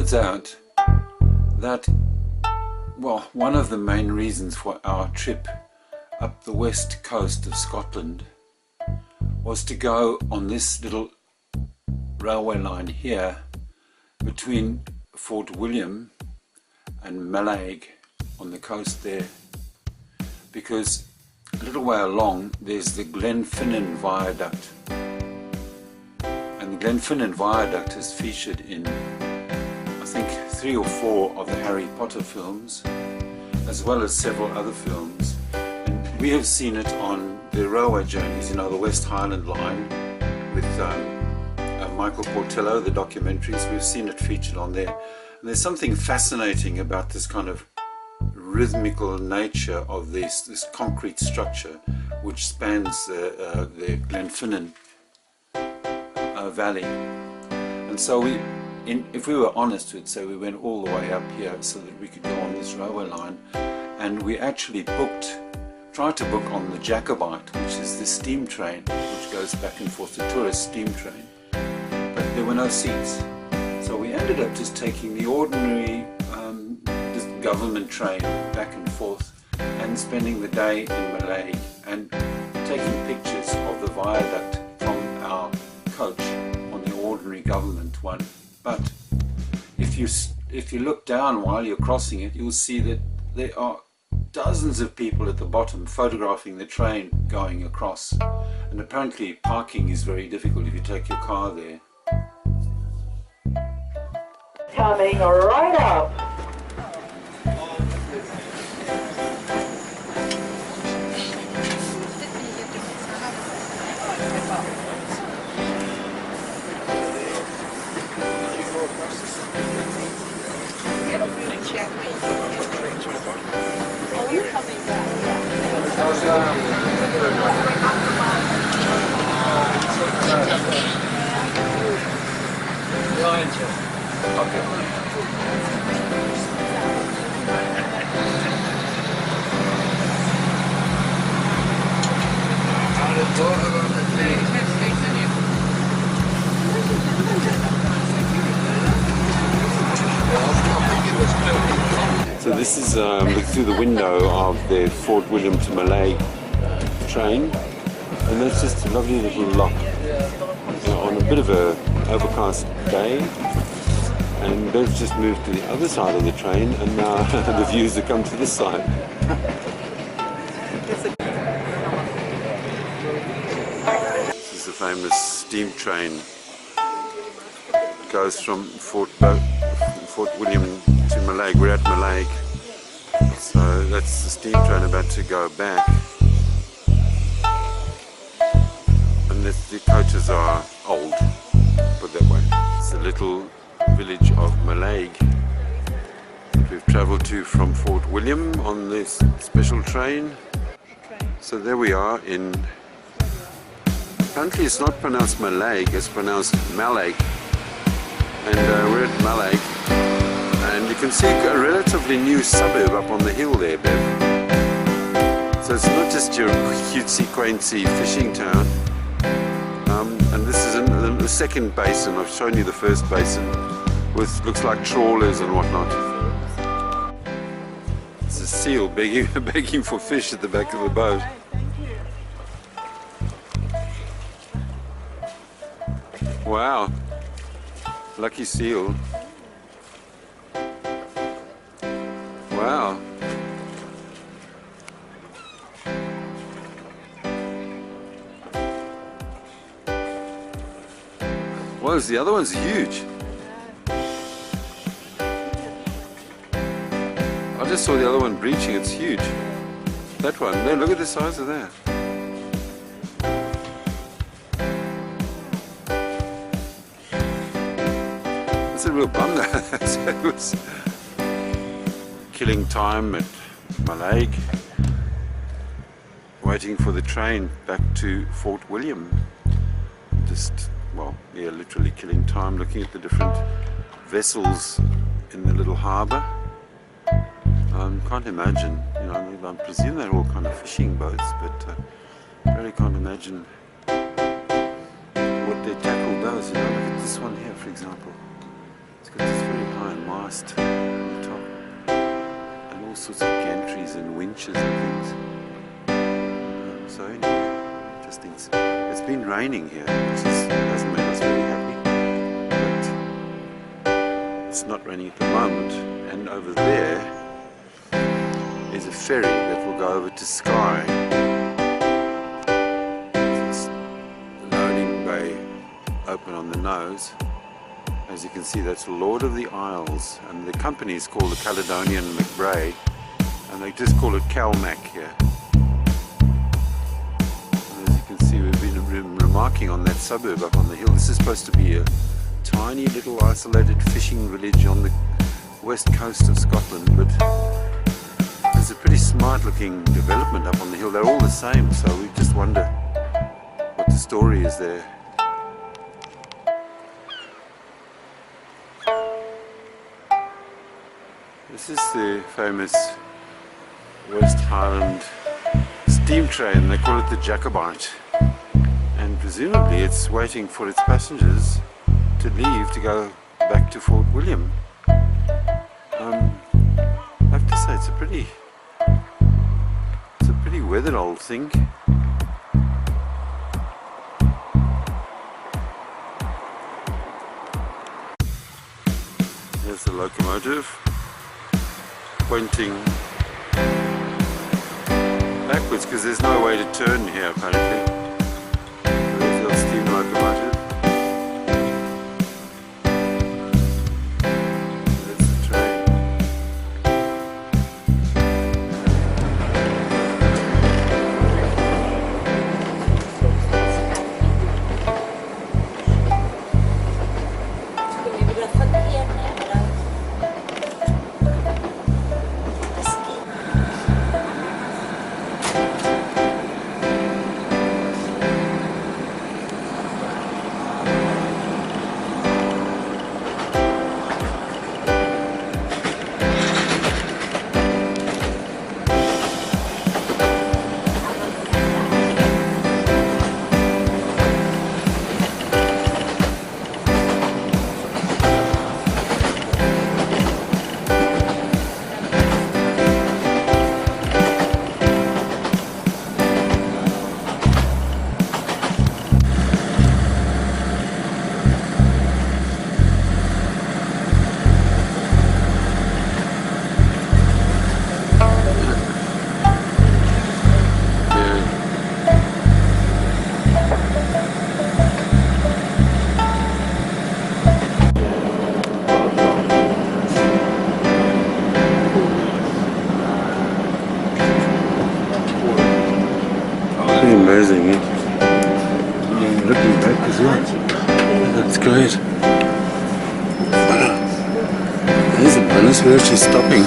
turns out that, well, one of the main reasons for our trip up the west coast of Scotland was to go on this little railway line here between Fort William and Mallaig on the coast there, because a little way along there's the Glenfinnan Viaduct, and the Glenfinnan Viaduct is featured in, I think, 3 or 4 of the Harry Potter films, as well as several other films. And we have seen it on the railway journeys, you know, the West Highland line with Michael Portillo, the documentaries. We've seen it featured on there. And there's something fascinating about this kind of rhythmical nature of this concrete structure which spans the Glenfinnan Valley. And so if we were honest, we'd say we went all the way up here so that we could go on this railway line, and we actually tried to book on the Jacobite, which is the steam train which goes back and forth, the tourist steam train, but there were no seats, so we ended up just taking the ordinary just government train back and forth and spending the day in Mallaig and taking pictures of the viaduct from our coach on the ordinary government one. But if you look down while you're crossing it, you'll see that there are dozens of people at the bottom photographing the train going across, and apparently parking is very difficult if you take your car there. Coming right up. So this is look through the window of the Fort William to Mallaig train, and that's just a lovely little lock on a bit of a overcast day, and they've just moved to the other side of the train, and now the views have come to this side. This is the famous steam train. It goes from Fort William to Mallaig. We're at Mallaig, so that's the steam train about to go back, and the coaches are old, put that way. It's the little village of Mallaig that we've travelled to from Fort William on this special train. So there we are in, apparently it's not pronounced Mallaig, it's pronounced Mallaig, and we're at Mallaig. And you can see a relatively new suburb up on the hill there, Bev. So it's not just your cutesy-quaincy fishing town. And this is in the second basin. I've shown you the first basin with, looks like trawlers and whatnot. It's a seal begging for fish at the back of the boat. Wow, lucky seal. Wow. Well, the other one's huge. I just saw the other one breaching, it's huge. That one, no, look at the size of that. That's a real bum that it was killing time at Mallaig, waiting for the train back to Fort William. Just, well, yeah, literally killing time, looking at the different vessels in the little harbour. Can't imagine, you know, I presume they're all kind of fishing boats, but really can't imagine what their tackle does. You know, look at this one here, for example. It's got this very high mast on the top, and all sorts of gantries and winches and things. So anyway, interesting. It's been raining here, which hasn't made us very happy, but it's not raining at the moment. And over there is a ferry that will go over to Skye. It's the loading bay open on the nose. As you can see, that's Lord of the Isles, and the company is called the Caledonian McBray, and they just call it CalMac here. And as you can see, we've been remarking on that suburb up on the hill. This is supposed to be a tiny little isolated fishing village on the west coast of Scotland, but there's a pretty smart looking development up on the hill. They're all the same, so we just wonder what the story is there. This is the famous West Highland steam train. They call it the Jacobite, and presumably it's waiting for its passengers to leave to go back to Fort William. I have to say it's a pretty weathered old thing. There's the locomotive pointing backwards because there's no way to turn here apparently. There's the steam locomotive. There's the train. Amazing, eh? Yeah, looking back as well. That's great. There's a bonus. We're actually stopping